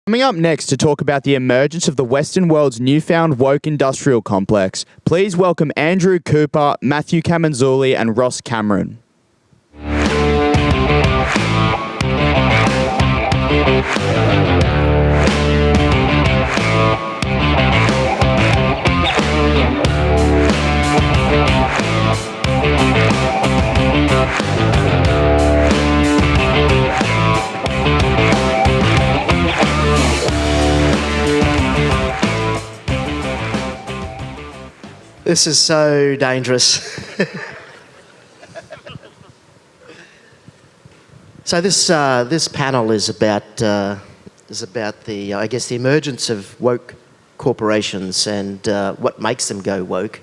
Coming up next to talk about the emergence of the Western world's newfound woke industrial complex, please welcome Andrew Cooper, Matthew Camenzuli and Ross Cameron. This is so dangerous. So this panel is about the I guess the emergence of woke corporations and what makes them go woke.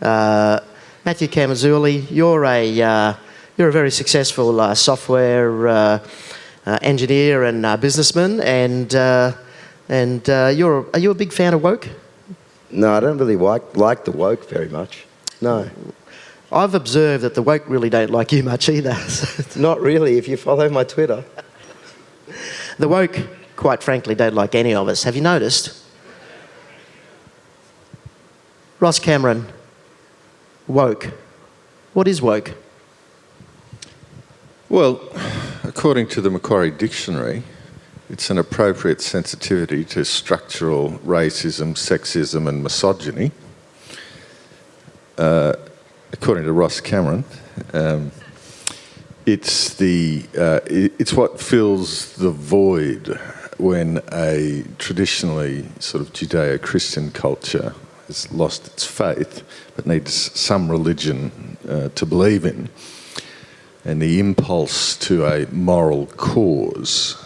Matthew Camenzuli, you're a very successful software engineer and businessman, and are you a big fan of woke? No, I don't really like the woke very much. No. I've observed that the woke really don't like you much either. Not really, if you follow my Twitter. The woke, quite frankly, don't like any of us. Have you noticed? Ross Cameron, woke. What is woke? Well, according to the Macquarie Dictionary, it's an appropriate sensitivity to structural racism, sexism and misogyny. According to Ross Cameron, it's what fills the void when a traditionally sort of Judeo-Christian culture has lost its faith but needs some religion to believe in. And the impulse to a moral cause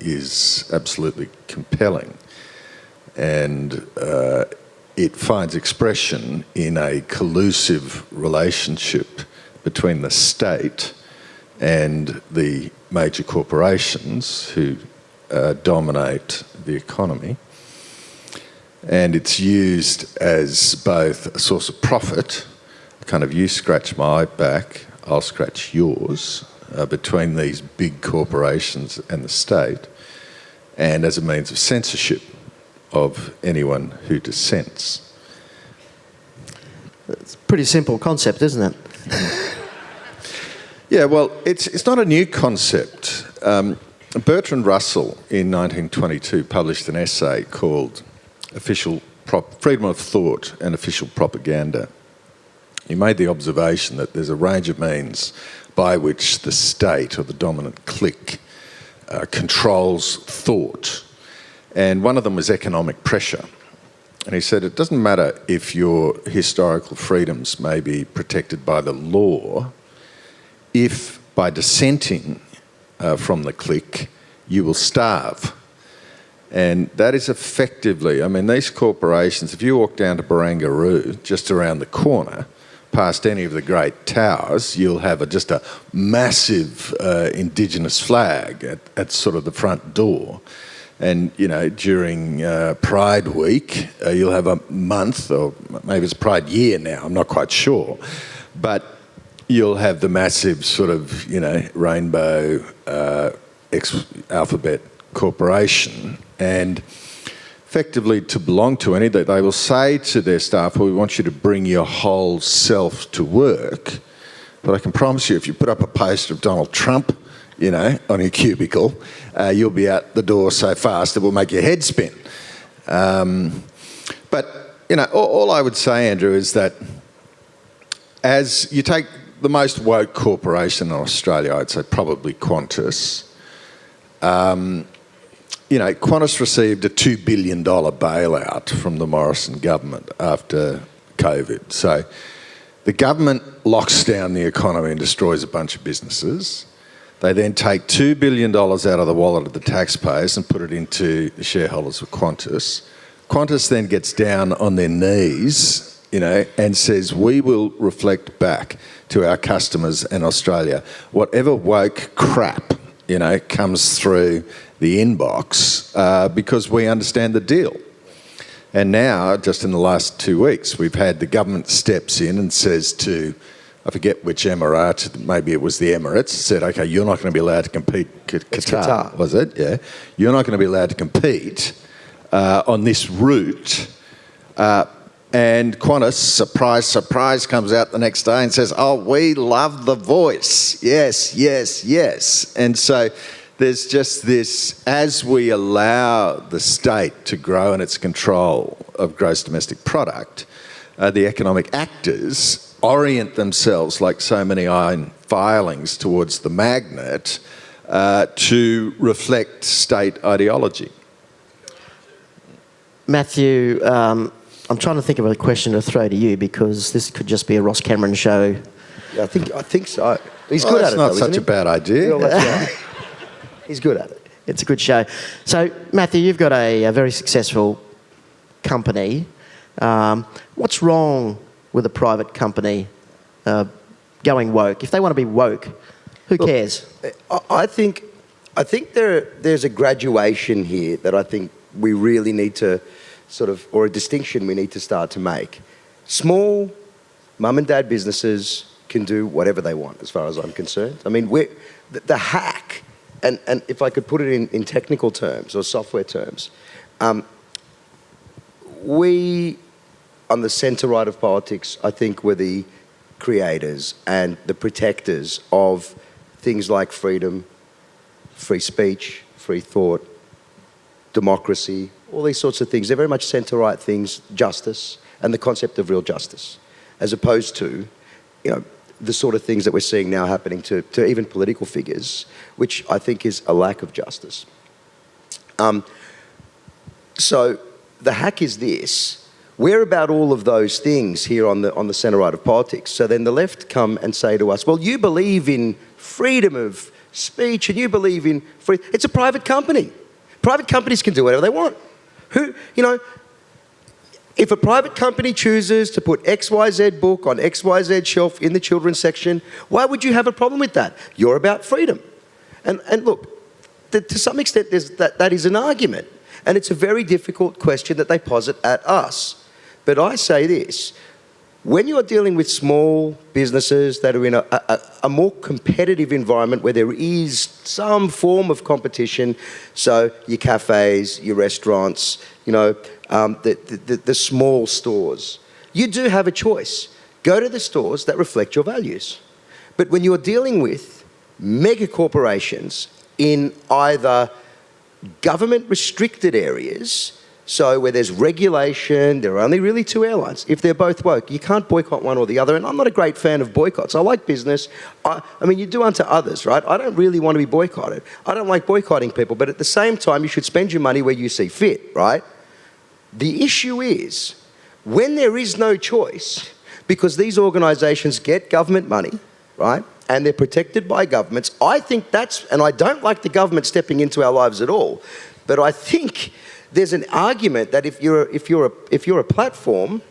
is absolutely compelling, and it finds expression in a collusive relationship between the state and the major corporations who dominate the economy, and it's used as both a source of profit, kind of you scratch my back, I'll scratch yours, between these big corporations and the state, and as a means of censorship of anyone who dissents. It's a pretty simple concept, isn't it? Yeah, well, it's not a new concept. Bertrand Russell in 1922 published an essay called Freedom of Thought and Official Propaganda. He made the observation that there's a range of means by which the state or the dominant clique controls thought. And one of them was economic pressure. And he said it doesn't matter if your historical freedoms may be protected by the law, if by dissenting from the clique, you will starve. And that is effectively, I mean, these corporations, if you walk down to Barangaroo, just around the corner, past any of the great towers, you'll have just a massive Indigenous flag at sort of the front door. And, you know, during Pride Week, you'll have a month, or maybe it's Pride Year now, I'm not quite sure, but you'll have the massive sort of, you know, rainbow alphabet corporation, and effectively to belong to any, that they will say to their staff, well, we want you to bring your whole self to work, but I can promise you if you put up a poster of Donald Trump, you know, on your cubicle, you'll be out the door so fast it will make your head spin. But, you know, all I would say, Andrew, is that as you take the most woke corporation in Australia, I'd say probably Qantas. You know, Qantas received a $2 billion bailout from the Morrison government after COVID. So the government locks down the economy and destroys a bunch of businesses. They then take $2 billion out of the wallet of the taxpayers and put it into the shareholders of Qantas. Qantas then gets down on their knees, you know, and says, we will reflect back to our customers and Australia whatever woke crap, you know, comes through the inbox because we understand the deal. And now, just in the last 2 weeks, we've had the government steps in and says to I forget which Emirate, maybe it was the Emirates, said, okay, you're not going to be allowed to compete. Qatar, was it? Yeah. You're not going to be allowed to compete on this route. And Qantas, surprise, surprise, comes out the next day and says, oh, we love the voice. Yes, yes, yes. And so there's just this, as we allow the state to grow in its control of gross domestic product, the economic actors orient themselves, like so many iron filings, towards the magnet to reflect state ideology. Matthew, I'm trying to think of a question to throw to you, because this could just be a Ross Cameron show. Yeah, I think so. He's good at it, That's though, not such isn't a bad idea. he? Well, that's right. He's good at it. It's a good show. So, Matthew, you've got a very successful company. What's wrong with a private company going woke? If they want to be woke, who cares? I think there's a graduation here that I think we really need to or a distinction we need to start to make. Small mum and dad businesses can do whatever they want, as far as I'm concerned. I mean, the hack, and if I could put it in technical terms or software terms, we, on the centre right of politics, I think we're the creators and the protectors of things like freedom, free speech, free thought, democracy, all these sorts of things. They're very much centre-right things, justice, and the concept of real justice, as opposed to, the sort of things that we're seeing now happening to even political figures, which I think is a lack of justice. So the hack is this. We're about all of those things here on the centre-right of politics. So then the left come and say to us, well, you believe in freedom of speech and you believe in free... It's a private company. Private companies can do whatever they want. If a private company chooses to put XYZ book on XYZ shelf in the children's section, why would you have a problem with that? You're about freedom. And look, to some extent, that is an argument. And it's a very difficult question that they posit at us. But I say this, when you are dealing with small businesses that are in a more competitive environment where there is some form of competition, so your cafes, your restaurants, the small stores, you do have a choice. Go to the stores that reflect your values. But when you're dealing with mega corporations in either government-restricted areas, so where there's regulation, there are only really two airlines. If they're both woke, you can't boycott one or the other. And I'm not a great fan of boycotts. I like business. I mean, you do unto others, right? I don't really want to be boycotted. I don't like boycotting people. But at the same time, you should spend your money where you see fit, right? The issue is, when there is no choice, because these organisations get government money, right? And they're protected by governments. I think and I don't like the government stepping into our lives at all, but I think there's an argument that if you're a platform,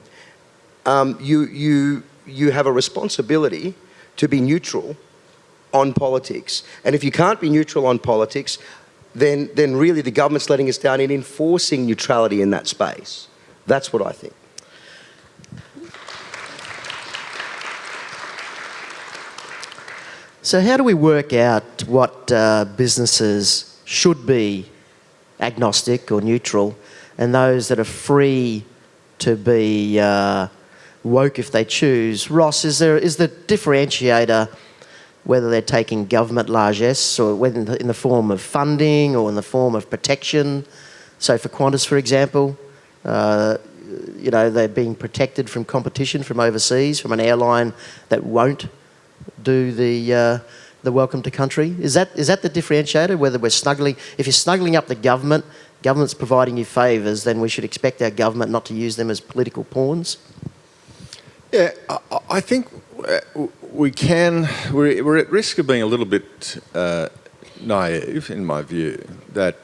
you have a responsibility to be neutral on politics. And if you can't be neutral on politics, then really the government's letting us down in enforcing neutrality in that space. That's what I think. So how do we work out what businesses should be agnostic or neutral, and those that are free to be woke if they choose? Ross, is the differentiator whether they're taking government largesse or whether in the form of funding or in the form of protection? So for Qantas, for example, they're being protected from competition from overseas, from an airline that won't do the welcome to country. Is that the differentiator? Whether if you're snuggling up the government's providing you favours, then we should expect our government not to use them as political pawns? Yeah, I think we're at risk of being a little bit naive, in my view, that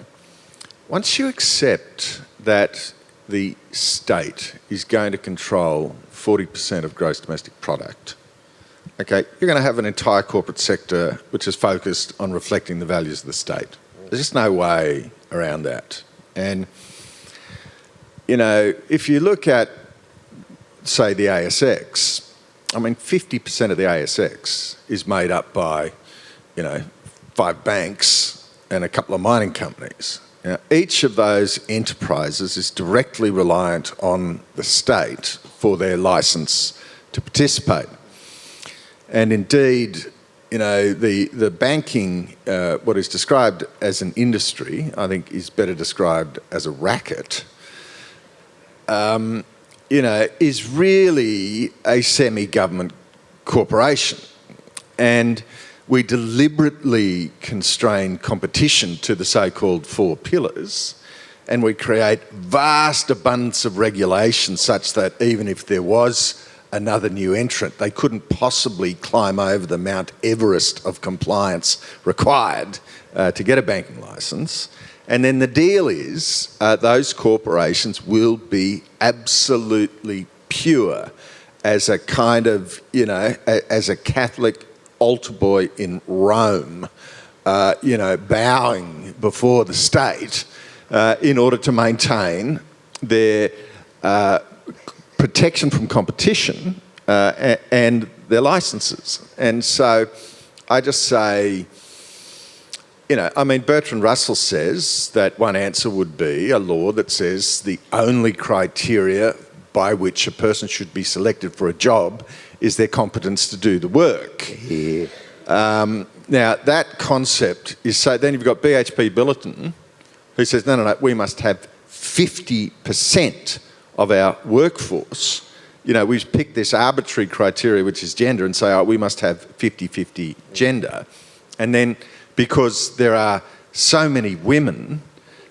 once you accept that the state is going to control 40% of gross domestic product, okay, you're going to have an entire corporate sector which is focused on reflecting the values of the state. There's just no way around that. And, if you look at, say, the ASX, I mean, 50% of the ASX is made up by, 5 banks and a couple of mining companies. Each of those enterprises is directly reliant on the state for their licence to participate. And indeed, the banking, what is described as an industry, I think is better described as a racket, is really a semi-government corporation. And we deliberately constrain competition to the so-called 4 pillars, and we create vast abundance of regulation such that even if there was another new entrant, they couldn't possibly climb over the Mount Everest of compliance required to get a banking licence. And then the deal is those corporations will be absolutely pure as a kind of, as a Catholic altar boy in Rome, bowing before the state in order to maintain their protection from competition and their licences. And so I just say, Bertrand Russell says that one answer would be a law that says the only criteria by which a person should be selected for a job is their competence to do the work. Yeah. Now, that concept is so... Then you've got BHP Billiton, who says, no, we must have 50% of our workforce. We've picked this arbitrary criteria, which is gender, and say, we must have 50-50 gender. And then, because there are so many women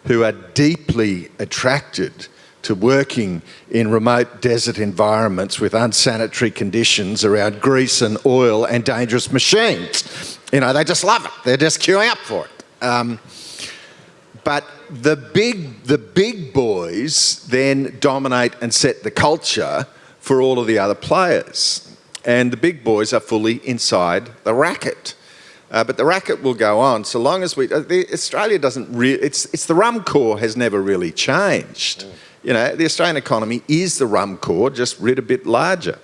who are deeply attracted to working in remote desert environments with unsanitary conditions around grease and oil and dangerous machines. They just love it. They're just queuing up for it. But the big boys then dominate and set the culture for all of the other players. And the big boys are fully inside the racket. But the racket will go on so long as Australia doesn't really... It's the rum core has never really changed. The Australian economy is the rum core, just writ a bit larger.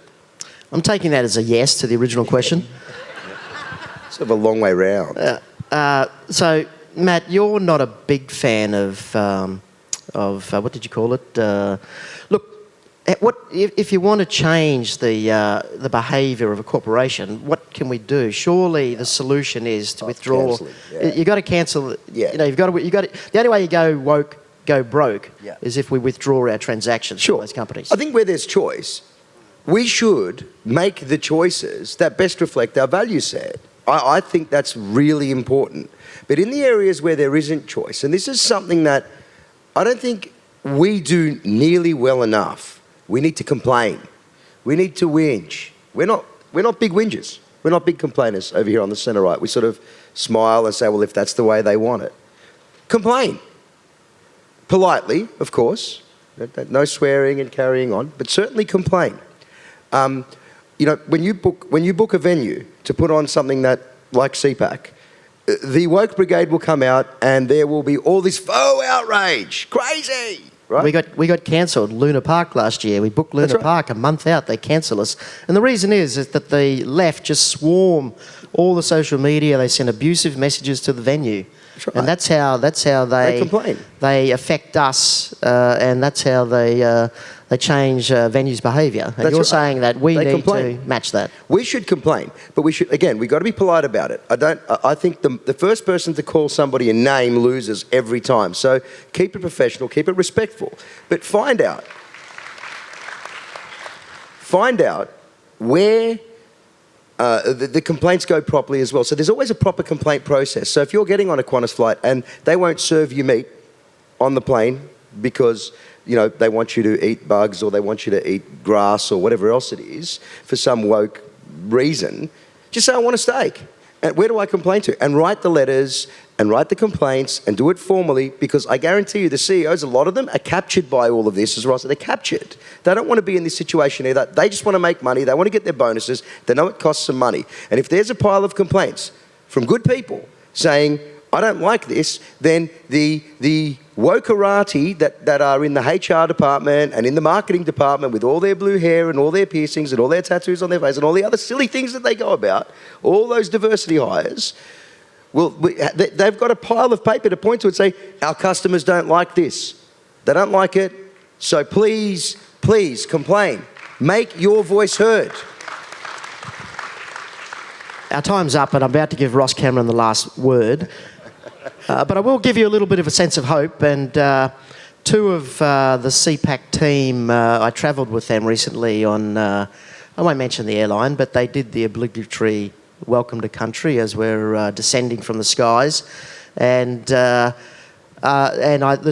I'm taking that as a yes to the original question. Sort of a long way round. So, Matt, you're not a big fan of what did you call it? Look, if you want to change the behaviour of a corporation, what can we do? Surely the solution is to withdraw. Yeah. You've got to cancel. Yeah. You've got to. The only way you go woke, go broke, Yeah. is if we withdraw our transactions from those companies. I think where there's choice, we should make the choices that best reflect our value set. I think that's really important. But in the areas where there isn't choice, and this is something that I don't think we do nearly well enough, we need to complain. We need to whinge. We're not big whingers. We're not big complainers over here on the centre right. We sort of smile and say, well, if that's the way they want it. Complain. Politely, of course. No swearing and carrying on, but certainly complain. When you book a venue to put on something that like CPAC, the woke brigade will come out and there will be all this faux outrage, crazy. Right? We got cancelled Luna Park last year. We booked Luna Park a month out. They cancel us, and the reason is that the left just swarm all the social media. They send abusive messages to the venue. That's right. And that's how they complain. They affect us, and that's how they change venues' behaviour. And you're saying that we need to match that. We should complain, but we've got to be polite about it. I think the first person to call somebody a name loses every time. So keep it professional, keep it respectful, but find out where the complaints go properly as well. So there's always a proper complaint process. So if you're getting on a Qantas flight and they won't serve you meat on the plane because they want you to eat bugs or they want you to eat grass or whatever else it is for some woke reason, just say, I want a steak. And where do I complain to? And write the letters and write the complaints and do it formally, because I guarantee you the CEOs, a lot of them are captured by all of this, as Ross said. They're captured. They don't want to be in this situation either. They just want to make money. They want to get their bonuses. They know it costs some money. And if there's a pile of complaints from good people saying, I don't like this, then the wokerati that are in the HR department and in the marketing department with all their blue hair and all their piercings and all their tattoos on their face and all the other silly things that they go about, all those diversity hires, they've got a pile of paper to point to and say, our customers don't like this. They don't like it, so please complain. Make your voice heard. Our time's up, and I'm about to give Ross Cameron the last word. But I will give you a little bit of a sense of hope. And two of the CPAC team, I travelled with them recently on, I won't mention the airline, but they did the obligatory welcome to country as we're descending from the skies. And the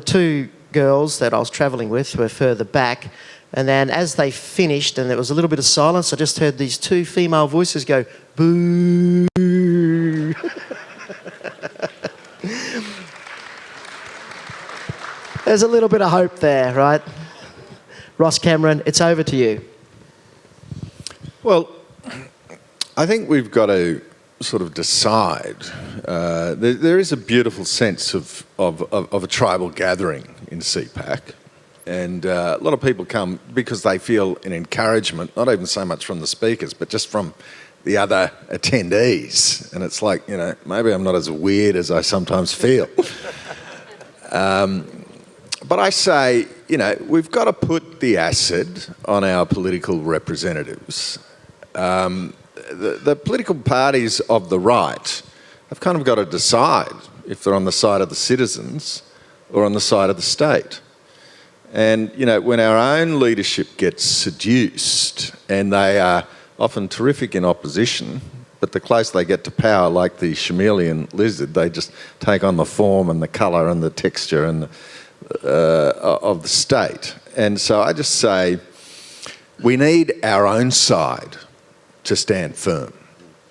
two girls that I was travelling with were further back. And then as they finished and there was a little bit of silence, I just heard these two female voices go, boo. There's a little bit of hope there, right? Ross Cameron, it's over to you. Well, I think we've got to sort of decide. There is a beautiful sense of a tribal gathering in CPAC. And a lot of people come because they feel an encouragement, not even so much from the speakers, but just from the other attendees. And it's like, you know, maybe I'm not as weird as I sometimes feel. But I say, you know, we've got to put the acid on our political representatives. The political parties of the right have kind of got to decide if they're on the side of the citizens or on the side of the state. And, you know, when our own leadership gets seduced, and they are often terrific in opposition, but the closer they get to power, like the chameleon lizard, they just take on the form and the colour and the texture and of the state. And so I just say we need our own side to stand firm.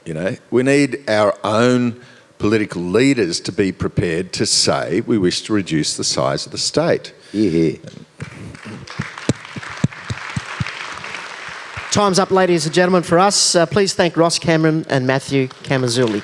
You know, we need our own political leaders to be prepared to say we wish to reduce the size of the state. Yeah. Time's up, ladies and gentlemen, for us. Please thank Ross Cameron and Matthew Camenzuli.